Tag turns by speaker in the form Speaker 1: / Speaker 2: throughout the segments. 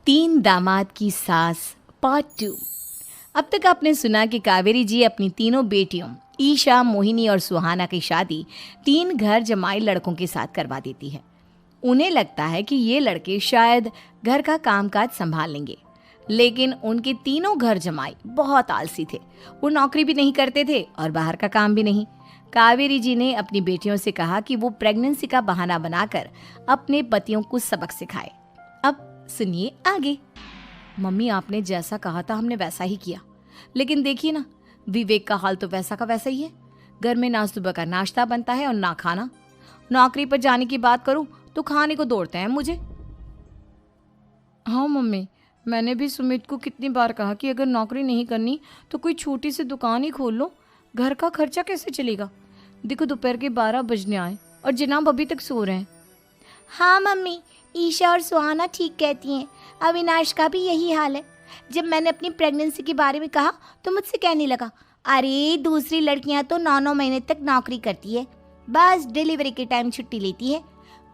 Speaker 1: तीन दामाद की सास पार्ट 2। अब तक आपने सुना कि कावेरी जी अपनी तीनों बेटियों ईशा, मोहिनी और सुहाना की शादी तीन घर जमाई लड़कों के साथ करवा देती है। उन्हें लगता है कि ये लड़के शायद घर का कामकाज संभाल लेंगे, लेकिन उनके तीनों घर जमाई बहुत आलसी थे। वो नौकरी भी नहीं करते थे और बाहर का काम भी नहीं। कावेरी जी ने अपनी बेटियों से कहा कि वो प्रेगनेंसी का बहाना बनाकर अपने पतियों को सबक सिखाए। अब सुनिए आगे। मम्मी, आपने जैसा कहा था हमने वैसा ही किया, लेकिन देखिए ना, विवेक का हाल तो वैसा का वैसा ही है। घर में ना सुबह का नाश्ता बनता है और ना खाना। नौकरी पर जाने की बात करूं तो खाने को दौड़ते हैं मुझे। हाँ मम्मी, मैंने भी सुमित को कितनी बार कहा कि अगर नौकरी नहीं करनी तो कोई छोटी सी दुकान ही खोल लो। घर का खर्चा कैसे चलेगा? देखो दोपहर के 12 बजने आए और जनाब अभी तक सो रहे हैं।
Speaker 2: हाँ मम्मी, ईशा और सुहाना ठीक कहती हैं। अविनाश का भी यही हाल है। जब मैंने अपनी प्रेगनेंसी के बारे में कहा तो मुझसे कहने लगा, अरे दूसरी लड़कियां तो 9-9 महीने तक नौकरी करती है, बस डिलीवरी के टाइम छुट्टी लेती है।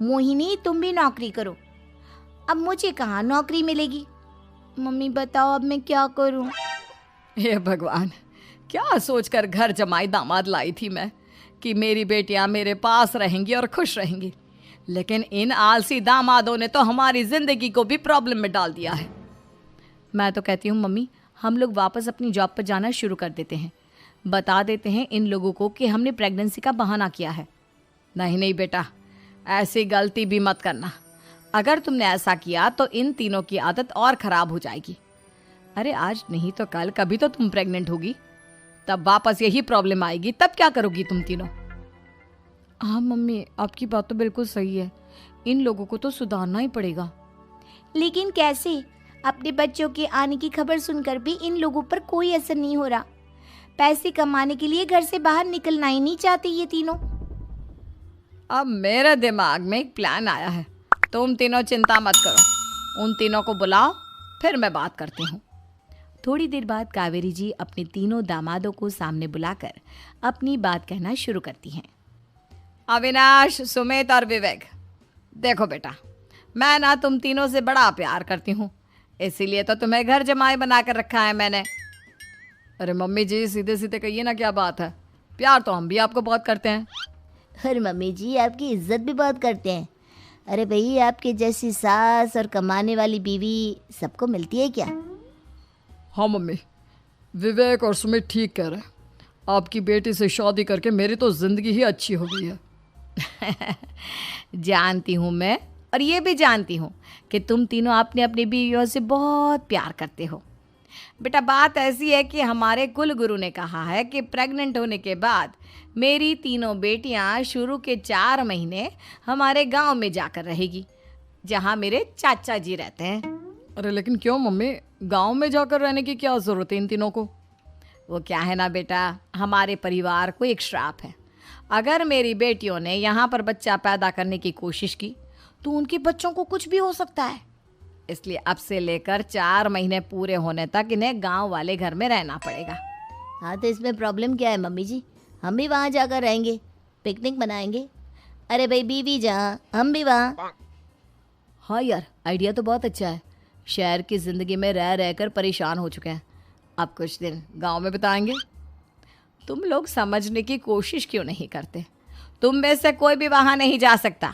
Speaker 2: मोहिनी, तुम भी नौकरी करो। अब मुझे कहाँ नौकरी मिलेगी? मम्मी बताओ अब मैं क्या करूँ?
Speaker 1: हे भगवान, क्या सोचकर घर जमाई दामाद लाई थी मैं कि मेरी बेटियां मेरे पास रहेंगी और खुश रहेंगी, लेकिन इन आलसी दामादों ने तो हमारी जिंदगी को भी प्रॉब्लम में डाल दिया है। मैं तो कहती हूँ मम्मी, हम लोग वापस अपनी जॉब पर जाना शुरू कर देते हैं। बता देते हैं इन लोगों को कि हमने प्रेगनेंसी का बहाना किया है। नहीं नहीं बेटा, ऐसी गलती भी मत करना। अगर तुमने ऐसा किया तो इन तीनों की आदत और ख़राब हो जाएगी। अरे आज नहीं तो कल कभी तो तुम प्रेग्नेंट होगी, तब वापस यही प्रॉब्लम आएगी। तब क्या करोगी तुम तीनों? हाँ मम्मी, आपकी बात तो बिल्कुल सही है। इन लोगों को तो सुधारना ही पड़ेगा।
Speaker 2: लेकिन कैसे? अपने बच्चों के आने की खबर सुनकर भी इन लोगों पर कोई असर नहीं हो रहा। पैसे कमाने के लिए घर से बाहर निकलना ही नहीं चाहते ये तीनों।
Speaker 1: अब मेरे दिमाग में एक प्लान आया है। तुम तीनों चिंता मत करो, उन तीनों को बुलाओ, फिर मैं बात करती हूँ। थोड़ी देर बाद कावेरी जी अपने तीनों दामादों को सामने बुलाकर अपनी बात कहना शुरू करती हैं। अविनाश, सुमित और विवेक, देखो बेटा, मैं ना तुम तीनों से बड़ा प्यार करती हूँ, इसीलिए तो तुम्हें घर जमाई बना कर रखा है मैंने। अरे मम्मी जी, सीधे सीधे कहिए ना, क्या बात है? प्यार तो हम भी आपको बहुत करते हैं।
Speaker 2: अरे मम्मी जी, आपकी इज्जत भी बहुत करते हैं। अरे भाई, आपके जैसी सास और कमाने वाली बीवी सबको मिलती है क्या?
Speaker 1: हाँ मम्मी, विवेक और सुमित ठीक कह रहे हैं। आपकी बेटी से शादी करके मेरी तो ज़िंदगी ही अच्छी हो गई है। जानती हूँ मैं, और ये भी जानती हूँ कि तुम तीनों अपने अपनी बीवियों से बहुत प्यार करते हो। बेटा, बात ऐसी है कि हमारे कुल गुरु ने कहा है कि प्रेग्नेंट होने के बाद मेरी तीनों बेटियां शुरू के 4 महीने हमारे गांव में जाकर रहेगी, जहां मेरे चाचा जी रहते हैं। अरे लेकिन क्यों मम्मी, गांव में जाकर रहने की क्या ज़रूरत है इन तीनों को? वो क्या है ना बेटा, हमारे परिवार को एक श्राप है। अगर मेरी बेटियों ने यहाँ पर बच्चा पैदा करने की कोशिश की तो उनके बच्चों को कुछ भी हो सकता है। इसलिए अब से लेकर 4 महीने पूरे होने तक इन्हें गांव वाले घर में रहना पड़ेगा।
Speaker 2: हाँ तो इसमें प्रॉब्लम क्या है मम्मी जी? हम भी वहाँ जाकर रहेंगे, पिकनिक मनाएंगे। अरे भाई, बीवी जहाँ हम भी वहाँ।
Speaker 1: हाँ यार, आइडिया तो बहुत अच्छा है। शहर की ज़िंदगी में रह रहकर परेशान हो चुके हैं, अब कुछ दिन गांव में बिताएंगे। तुम लोग समझने की कोशिश क्यों नहीं करते? तुम में से कोई भी वहाँ नहीं जा सकता,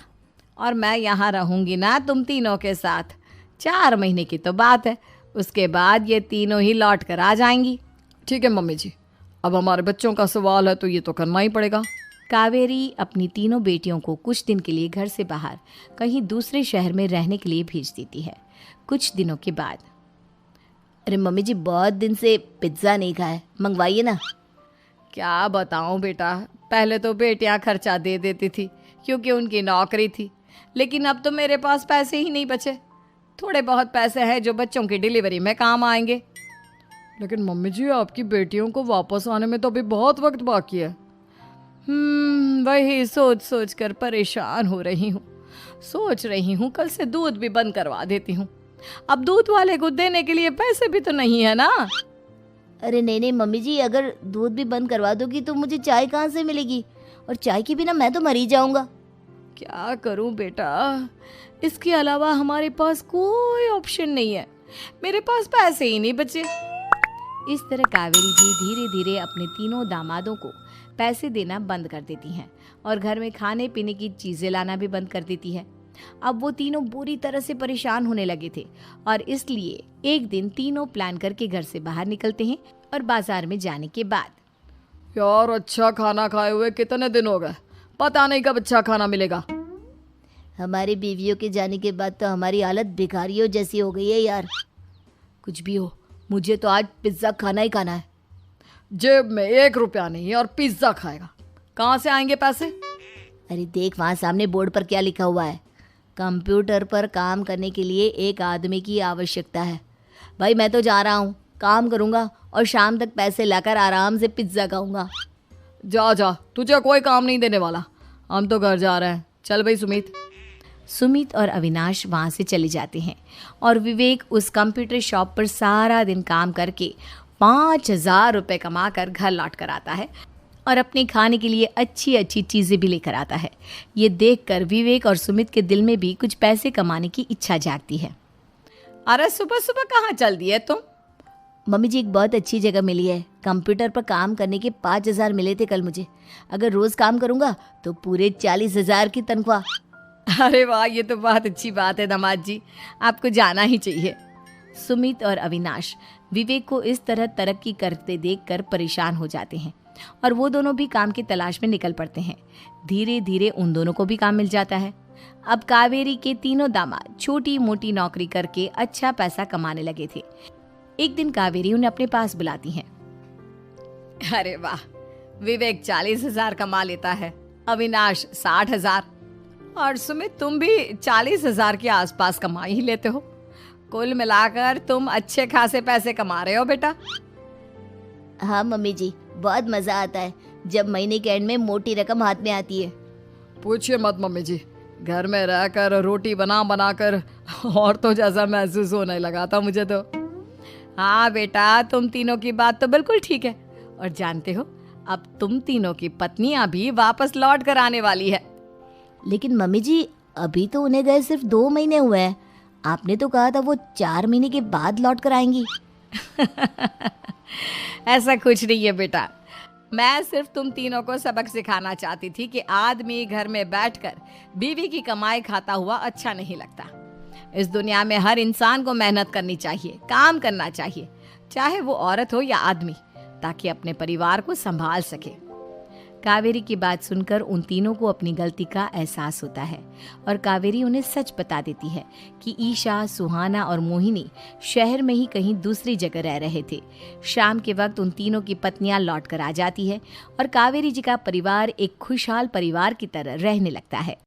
Speaker 1: और मैं यहाँ रहूँगी ना तुम तीनों के साथ। 4 महीने की तो बात है, उसके बाद ये तीनों ही लौट कर आ जाएंगी। ठीक है मम्मी जी, अब हमारे बच्चों का सवाल है तो ये तो करना ही पड़ेगा। कावेरी अपनी तीनों बेटियों को कुछ दिन के लिए घर से बाहर कहीं दूसरे शहर में रहने के लिए भेज देती है। कुछ दिनों के बाद,
Speaker 2: अरे मम्मी जी, बहुत दिन से पिज्ज़ा नहीं खाया, मंगवाइए ना।
Speaker 1: क्या बताऊं बेटा, पहले तो बेटियां खर्चा दे देती थी क्योंकि उनकी नौकरी थी, लेकिन अब तो मेरे पास पैसे ही नहीं बचे। थोड़े बहुत पैसे हैं जो बच्चों की डिलीवरी में काम आएंगे। लेकिन मम्मी जी, आपकी बेटियों को वापस आने में तो अभी बहुत वक्त बाकी है। वही सोच सोच कर परेशान हो रही हूँ। सोच रही हूँ कल से दूध भी बंद करवा देती हूँ। अब दूध वाले को देने के लिए पैसे भी तो नहीं है ना।
Speaker 2: अरे नहीं नहीं मम्मी जी, अगर दूध भी बंद करवा दोगी तो मुझे चाय कहाँ से मिलेगी? और चाय के बिना मैं तो मर ही जाऊंगा।
Speaker 1: क्या करूं बेटा, इसके अलावा हमारे पास कोई ऑप्शन नहीं है, मेरे पास पैसे ही नहीं बचे। इस तरह कावेरी जी धीरे धीरे अपने तीनों दामादों को पैसे देना बंद कर देती हैं और घर में खाने पीने की चीजें लाना भी बंद कर देती है। अब वो तीनों बुरी तरह से परेशान होने लगे थे और इसलिए एक दिन तीनों प्लान करके घर से बाहर निकलते हैं और बाजार में जाने के बाद
Speaker 3: यार अच्छा खाना खाए हुए कितने दिन हो गए, पता नहीं कब अच्छा खाना मिलेगा।
Speaker 2: हमारी बीवियों के जाने के बाद तो हमारी हालत भिखारियों जैसी हो गई है यार।
Speaker 1: कुछ भी हो, मुझे तो आज पिज्ज़ा खाना ही खाना है।
Speaker 3: जेब में 1 रुपया नहीं है और पिज्जा खाएगा, कहाँ से आएंगे पैसे?
Speaker 2: अरे देख वहाँ सामने बोर्ड पर क्या लिखा हुआ है, कंप्यूटर पर काम करने के लिए एक आदमी की आवश्यकता है। भाई मैं तो जा रहा हूँ, काम करूँगा और शाम तक पैसे लाकर आराम से पिज्ज़ा खाऊंगा।
Speaker 3: जा जा, तुझे कोई काम नहीं देने वाला, हम तो घर जा रहे हैं। चल भाई सुमित।
Speaker 1: सुमित और अविनाश वहाँ से चले जाते हैं और विवेक उस कंप्यूटर शॉप पर सारा दिन काम करके 5,000 रुपये कमा कर घर लौट कर आता है और अपने खाने के लिए अच्छी अच्छी चीज़ें भी लेकर आता है। ये देखकर विवेक और सुमित के दिल में भी कुछ पैसे कमाने की इच्छा जागती है।
Speaker 3: अरे सुबह सुबह कहाँ चल दिए तुम?
Speaker 2: मम्मी जी एक बहुत अच्छी जगह मिली है, कंप्यूटर पर काम करने के 5,000 मिले थे कल मुझे। अगर रोज़ काम करूँगा तो पूरे 40,000 की तनख्वाह।
Speaker 1: अरे वाह, ये तो बहुत अच्छी बात है दामाद जी, आपको जाना ही चाहिए। सुमित और अविनाश विवेक को इस तरह तरक्की करते देखकर परेशान हो जाते हैं और वो दोनों भी काम की तलाश में निकल पड़ते हैं। धीरे धीरे उन दोनों को भी काम मिल जाता है। अब कावेरी के तीनों दामाद छोटी मोटी नौकरी करके अच्छा पैसा कमाने लगे थे। एक दिन कावेरी उन्हें अपने पास बुलाती है।
Speaker 3: अरे वाह, विवेक 40,000 कमा लेता है, अविनाश 60,000 और सुमित तुम भी 40,000 के आसपास कमा ही लेते हो। कुल मिलाकर तुम अच्छे खासे पैसे कमा रहे हो बेटा।
Speaker 2: हाँ मम्मी जी, बहुत मज़ा आता है जब महीने के एंड में मोटी रकम हाथ में आती है।
Speaker 3: पूछिए मत मम्मी जी, घर में रहकर रोटी बना बना कर और तो जैसा महसूस होने लगा था मुझे तो।
Speaker 1: हाँ बेटा, तुम तीनों की बात तो बिल्कुल ठीक है और जानते हो अब तुम तीनों की पत्नियां भी वापस लौट कर आने वाली है।
Speaker 2: लेकिन मम्मी जी अभी तो उन्हें गए सिर्फ 2 महीने हुए हैं, आपने तो कहा था वो 4 महीने के बाद लौट कर आएंगी।
Speaker 1: ऐसा कुछ नहीं है बेटा, मैं सिर्फ तुम तीनों को सबक सिखाना चाहती थी कि आदमी घर में बैठकर बीवी की कमाई खाता हुआ अच्छा नहीं लगता। इस दुनिया में हर इंसान को मेहनत करनी चाहिए, काम करना चाहिए, चाहे वो औरत हो या आदमी, ताकि अपने परिवार को संभाल सके। कावेरी की बात सुनकर उन तीनों को अपनी गलती का एहसास होता है और कावेरी उन्हें सच बता देती है कि ईशा, सुहाना और मोहिनी शहर में ही कहीं दूसरी जगह रह रहे थे। शाम के वक्त उन तीनों की पत्नियां लौट कर आ जाती है और कावेरी जी का परिवार एक खुशहाल परिवार की तरह रहने लगता है।